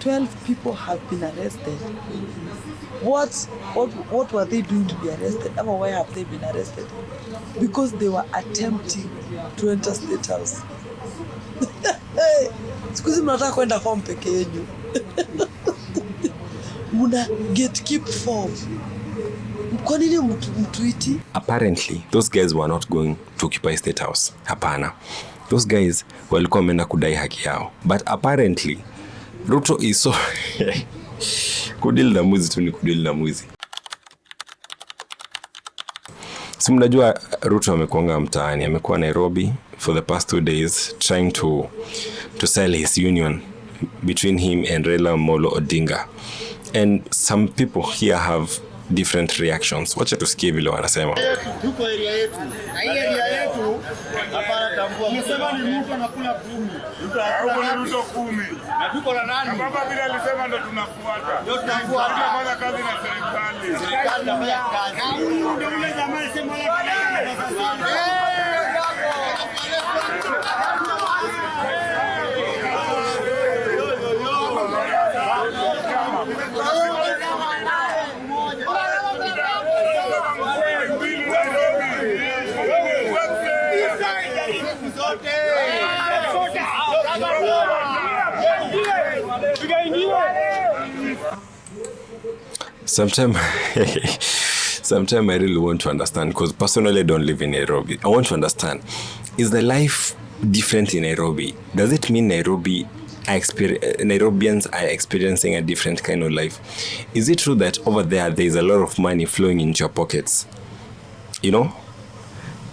12 people have been arrested. What were they doing to be arrested? Or why have they been arrested? Because they were attempting to enter State House. Sikuzi mnataka kwenda home peke yenu. Muna gatekeep form. Kwa nini mtuiti? Apparently, those guys were not going to occupy State House. Hapana. Those guys walikuwa wameenda kudai haki yao. But apparently, Ruto is so... Kudili na mwizi tu ni kudili na mwizi. Si mnajua Ruto amekuanga mtaani, amekuwa Nairobi for the past 2 days trying to sell his union between him and Raila Amolo Odinga. And some people here have different reactions. Wacha tusikie vile wanasema. Tuko area yetu. Area yetu hapana tambua. Umesema ni mtu anakula 10. Mtu anakula Ruto 10. Na tuko na nani? Baba vile alisema ndo tunafuata. Ndio tunafuata. Tunafanya kazi na serikali. Serikali inafanya kazi. Ndio yule jamaa alisema la Sometimes I really want to understand, because personally I don't live in Nairobi. I want to understand, is the life different in Nairobi? Does it mean Nairobians are experiencing a different kind of life? Is it true that over there is a lot of money flowing into your pockets? You know?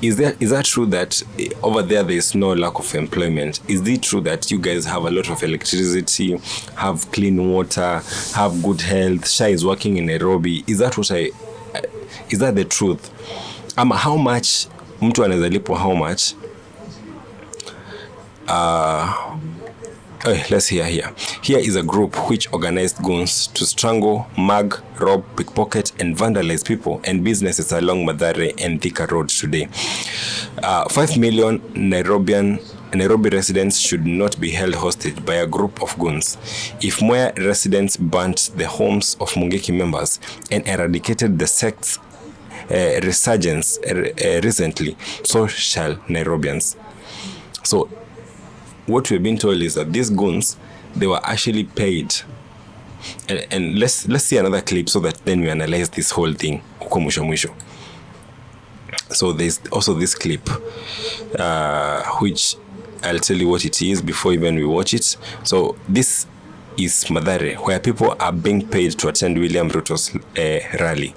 Is that true that over there is no lack of employment? Is it true that you guys have a lot of electricity, have clean water, have good health? Shah is working in Nairobi. Is that the truth? How much mtu anaweza lipwa how much? Let's hear here. Here is a group which organized goons to strangle, mug, rob, pickpocket, and vandalize people and businesses along Mathare and Thika Road today. 5 million Nairobi residents should not be held hostage by a group of goons. If Mwea residents burnt the homes of Mungiki members and eradicated the sect's resurgence recently, so shall Nairobians. So, what we've been told is that these goons, they were actually paid. And let's see another clip so that then we analyze this whole thing. So there's also this clip, which I'll tell you what it is before even we watch it. So this is Mathare, where people are being paid to attend William Ruto's rally.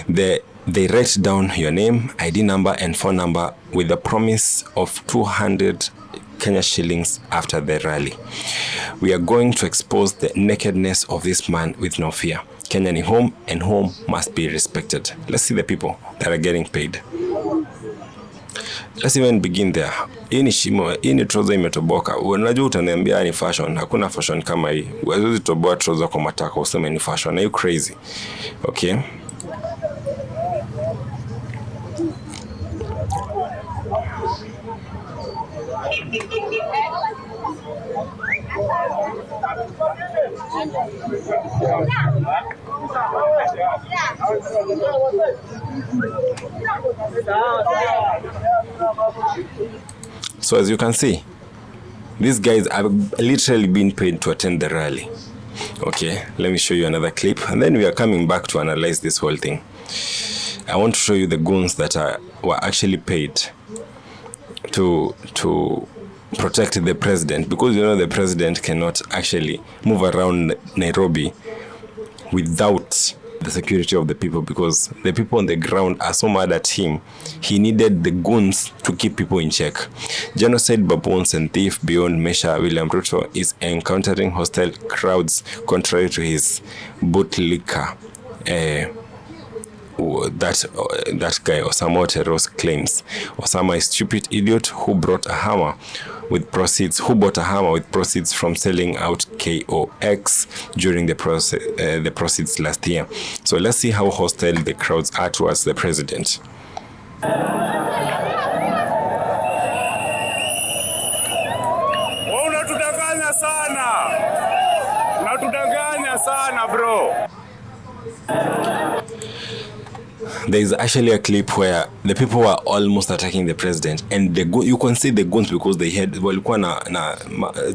They write down your name, ID number, and phone number with the promise of 200 Kenya shillings after the rally. We are going to expose the nakedness of this man with no fear. Kenya ni home, and home must be respected. Let's see the people that are getting paid. Let's even begin there. Hii ni shimo, hii ni trouser imetoboka. Unajua utaniambia ni fashion. Hakuna fashion kama hii. Huwezi toboa trouser kwa matako useme ni fashion. Are you crazy? Okay. So as you can see, these guys have literally been paid to attend the rally. Okay, let me show you another clip, and then we are coming back to analyze this whole thing. I want to show you the goons that were actually paid to protect the president, because you know the president cannot actually move around Nairobi without the security of the people, because the people on the ground are so mad at him. He needed the goons to keep people in check. Genocide, baboons, and thief beyond measure, William Ruto is encountering hostile crowds contrary to his bootlicker. That guy Osama Oteros claims. Osama is a stupid idiot who bought a hammer with proceeds from selling out KOX during the proceeds last year. So let's see how hostile the crowds are towards the president. Unatudanganya sana. Wanatudanganya sana bro. There is actually a clip where the people were almost attacking the president, and you can see the goons because they had walikuwa na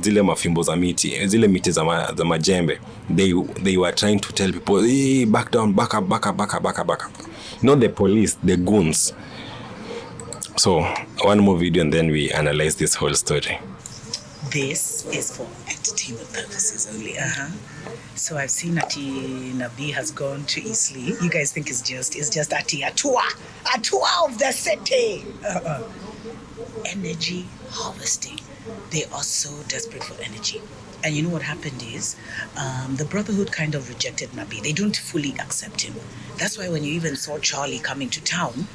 zile mafimbo za miti, zile miti za majembe. They were trying to tell people, hey, back down, back up. Not the police, the goons. So one more video and then we analyze this whole story. This is for entertainment purposes only. So I've seen Ati Nabi has gone to Eastleigh. You guys think it's just Ati a tour of the city. Energy harvesting. They are so desperate for energy. And you know what happened is, the Brotherhood kind of rejected Nabi. They don't fully accept him. That's why when you even saw Charlie coming to town,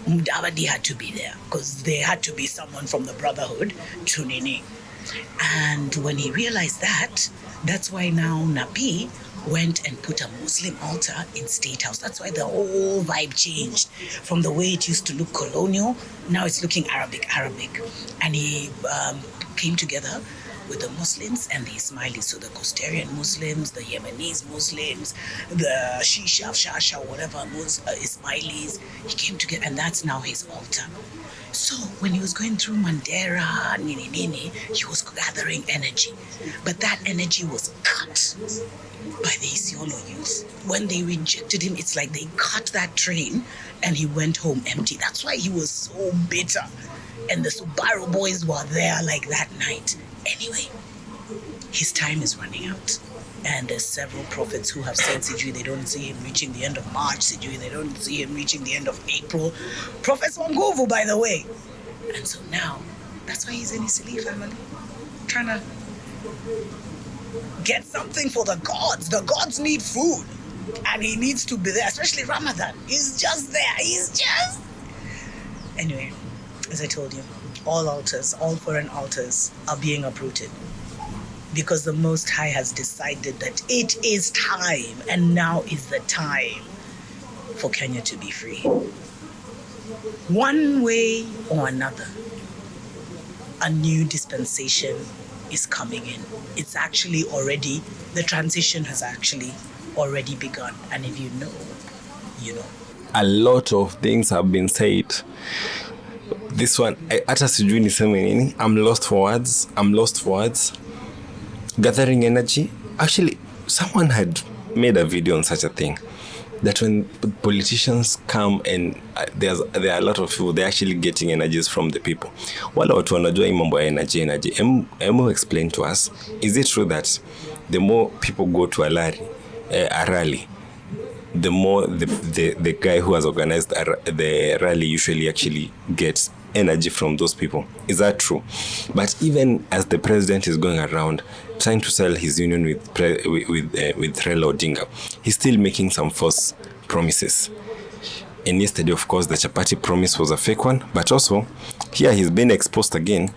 Mudavadi had to be there because there had to be someone from the Brotherhood tuning in. And when he realized that, that's why now Nabi went and put a Muslim altar in State House. That's why the whole vibe changed from the way it used to look colonial. Now it's looking Arabic. And he came together with the Muslims and the Ismailis. So the Costarian Muslims, the Yemenis Muslims, the Shisha, Shasha, whatever, Ismailis. He came together and that's now his altar. So when he was going through Mandera, he was gathering energy. But that energy was cut by the Isiolo youth. When they rejected him, it's like they cut that train and he went home empty. That's why he was so bitter. And the Subaru boys were there like that night. Anyway, his time is running out. And there's several prophets who have said, Sijui, they don't see him reaching the end of March. Sijui, they don't see him reaching the end of April. Prophets Wanguvu, by the way. And so now, that's why he's in his Isili family. Trying to get something for the gods. The gods need food. And he needs to be there, especially Ramadan. He's just there. Anyway, as I told you, all altars, all foreign altars are being uprooted. Because the Most High has decided that it is time, and now is the time for Kenya to be free. One way or another, a new dispensation is coming in. It's actually already, the transition has actually already begun. And if you know, you know. A lot of things have been said. This one, hata sijui niseme nini. I'm lost for words. Gathering energy. Actually, someone had made a video on such a thing, that when politicians come and there are a lot of people, they're actually getting energies from the people. Wala watu wanajua mambo ya energy. Emu explain to us, is it true that the more people go to a rally, the more the guy who has organized the rally usually actually gets energy from those people? Is that true? But even as the president is going around trying to sell his union with Raila Odinga, he's still making some false promises. And yesterday, of course, the chapati promise was a fake one, but also here he's been exposed again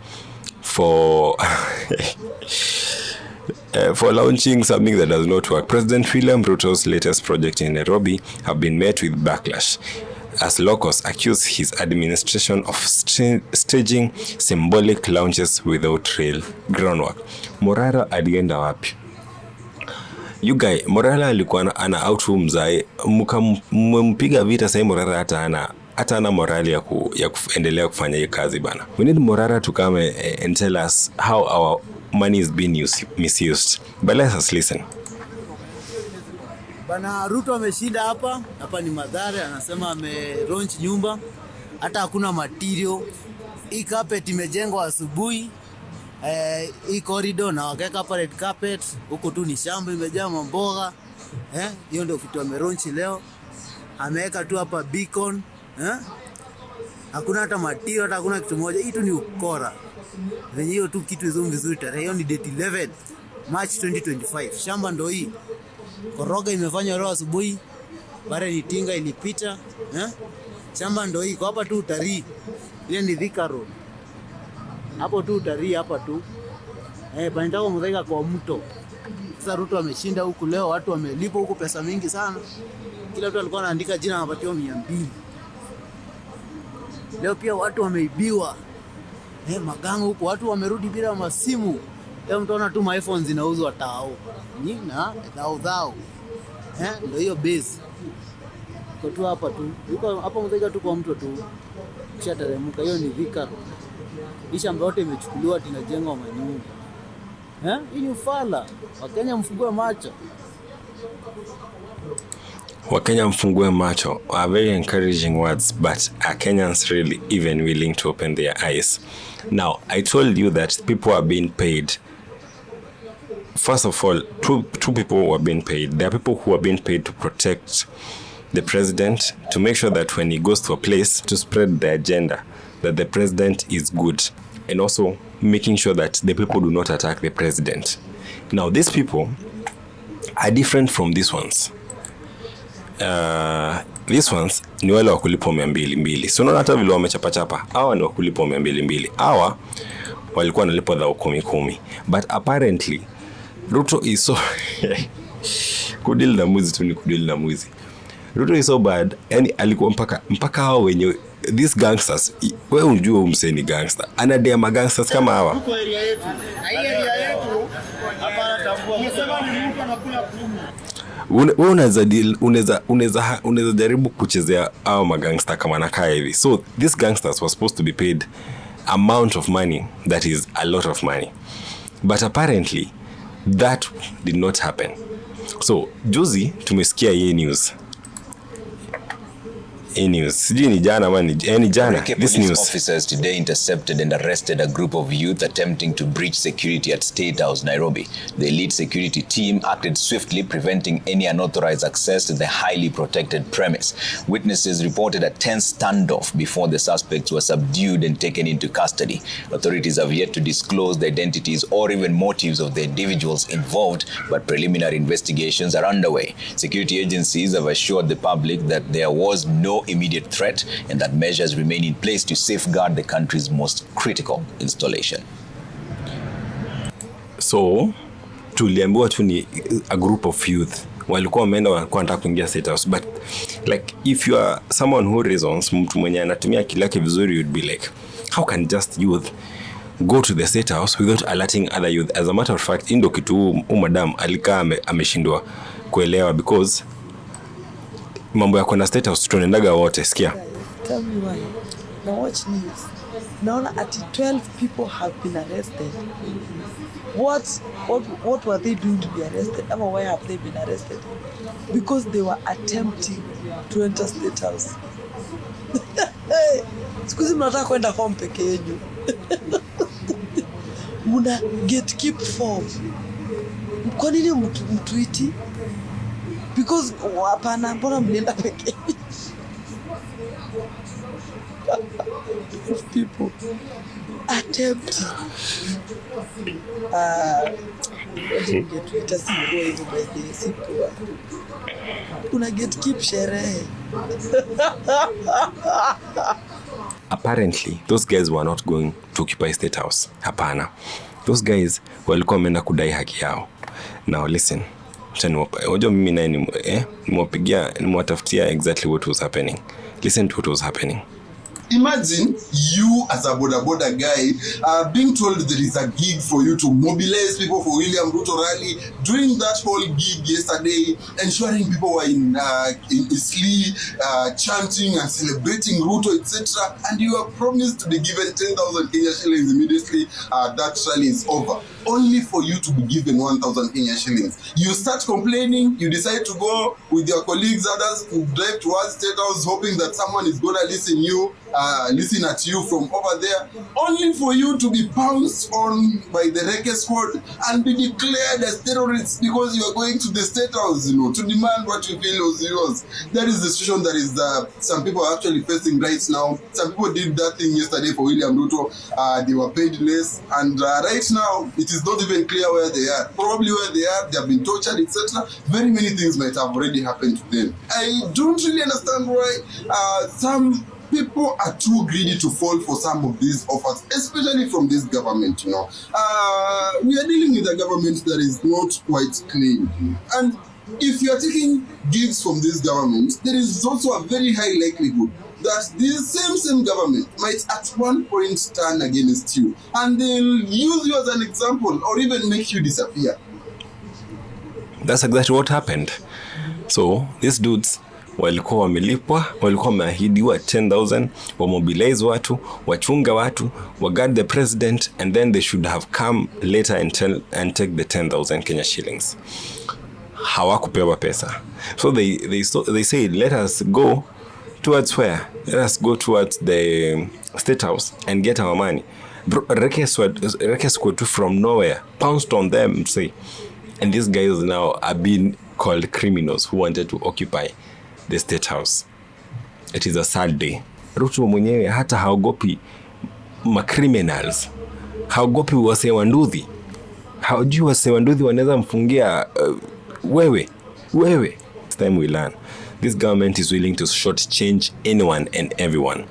for for launching something that does not work. President William Ruto's latest project in Nairobi have been met with backlash, as locals accuse his administration of staging symbolic launches without real groundwork. Morara alienda wapi? You guy, Morara alikuwa ana out mzae, mkampiga vita sasa. Morara hata ana morali ya kuendelea kufanya hiyo kazi bana. We need Morara to come and tell us how our money is being misused. But let us listen. Bana Ruto ameshinda hapa ni Mathare, anasema launch nyumba, hata hakuna material. Hii carpet imejengwa asubuhi, hii corridor na wakeka hapa red carpet, huko tu ni shamba imejaa mboga. Hiyo ndio kitu launch leo. Ameweka tu hapa beacon, hakuna hata material, hata hakuna kitu moja. Hii tu ni ukora. Venye hiyo tu kitu izo vizuri. Tarehe hiyo ni date 11 March 2025. Shamba ndo hii. Koroga imefanya leo asubuhi. Bare ni tinga ilipita. Shamba ndo hii. Kwa hapa tu utalii. Ile ni Thika Road. Hapo tu utalii hapa tu. Panitaka Muthaiga kwa mto. Sasa Ruto ameshinda huku leo, watu wamelipa huku pesa mingi sana. Kila mtu alikuwa anaandika jina anapatiwa 200. Leo pia watu wameibiwa. Magango huko, watu wamerudi bila masimu. Leo mtaona tu iPhones zinauzwa tao. Na dhao. Ndio hiyo base. Kwa tu hapa tu. Yuko hapa mzee tu kwa mtu tu. Kisha teremka, hiyo ni vikaro. Kisha mbote imechukuliwa tinajengwa manyumba. Hii ni ufala. Wakenya mfungue macho. Wakenya mfungue macho are very encouraging words, but are Kenyans really even willing to open their eyes? Now, I told you that people are being paid. First of all, two people were being paid. There are people who are being paid to protect the president, to make sure that when he goes to a place, to spread the agenda that the president is good, and also making sure that the people do not attack the president. Now, these people are different from these ones. These ones ni wale wakulipo 200. So unaona hata vile wamechapa. Hawa ni wakulipo 200. Hawa walikuwa wanalipo dhao 10. But apparently Ruto is so kudili na mwizi tu ni kudili na mwizi. Ruto is so bad, yani alikuwa mpaka hao wenye these gangsters, wewe unjua umseni gangster, anadema gangsters kama hawa. Tuko area yetu. Na hii area yetu hapa natambua. Umesema ni mtu anakula kumi. Unaweza jaribu kuchezea hao magangster kama nakaa hivi. So these gangsters were supposed to be paid amount of money that is a lot of money. But apparently that did not happen. So juzi tumesikia hii news. Sijui ni jana ama ni jana. This news. Officers today intercepted and arrested a group of youth attempting to breach security at State House, Nairobi. The elite security team acted swiftly, preventing any unauthorized access to the highly protected premise. Witnesses reported a tense standoff before the suspects were subdued and taken into custody. Authorities have yet to disclose the identities or even motives of the individuals involved, but preliminary investigations are underway. Security agencies have assured the public that there was no immediate threat and that measures remain in place to safeguard the country's most critical installation. So tuliambiwa tu ni a group of youth walikuwa wameenda wanataka kuingia State House, but like if you are someone who reasons, mtu mwenye anatumia akili yake vizuri, you'd be like, how can just youth go to the State House without alerting other youth? As a matter of fact, indo kitu madam alikaa ameshindwa kuelewa, because mambo ya kwenda State House tunaendaga wote, sikia. Tell me why. Now watch news. Naona ati 12 people have been arrested. What were they doing to be arrested? Ama why have they been arrested? Because they were attempting to enter State House. Sikuzi mnataka kwenda home peke yenu. Muna gatekeep form. Kwa nini mtuiti? Because hapana, mbona mlienda peke yenu? People attempt una gatekeep sherehe. Apparently those guys were not going to occupy State House. Hapana, those guys walikuwa wameenda kudai haki yao. Now listen, unajua mimi naye nimewatafutia exactly what was happening. Listen to what was happening. Imagine you as a boda guy being told there is a gig for you to mobilize people for William Ruto rally. During that whole gig yesterday, ensuring people were in Isli, chanting and celebrating Ruto, etc. And you are promised to be given 10,000 Kenya shillings immediately that rally is over. Only for you to be given 1,000 Kenya shillings. You start complaining, you decide to go with your colleagues, others, to drive towards State House, hoping that someone is going to listen at you from over there, only for you to be pounced on by the Reke squad and be declared as terrorists because you are going to the State House, to demand what you feel was yours. That is the situation that is some people are actually facing right now. Some people did that thing yesterday for William Ruto. They were paid less, and right now it is not even clear where they are. Probably where they are, they have been tortured, etc. Very many things might have already happened to them. I don't really understand why some people are too greedy to fall for some of these offers, especially from this government. We are dealing with a government that is not quite clean, and if you are taking gigs from this government, there is also a very high likelihood that this same government might at one point turn against you, and they'll use you as an example or even make you disappear. That's exactly what happened. So these dudes walikuwa wamelipwa, walikuwa wameahidiwa 10,000, wamobilize watu, wachunga watu, guard the president, and then they should have come later and take the 10,000 Kenya shillings. Hawakupewa pesa. So they said, let us go towards where? Let us go towards the State House and get our money. Rekes from nowhere pounced on them, say, and these guys now are being called criminals who wanted to occupy the State House. It is a sad day. Ruto mwenyewe hata haogopi criminals. Haogopi wase wanduthi. Haujui wase wanduthi wanaweza mfungia wewe. This time we learn. This government is willing to shortchange anyone and everyone.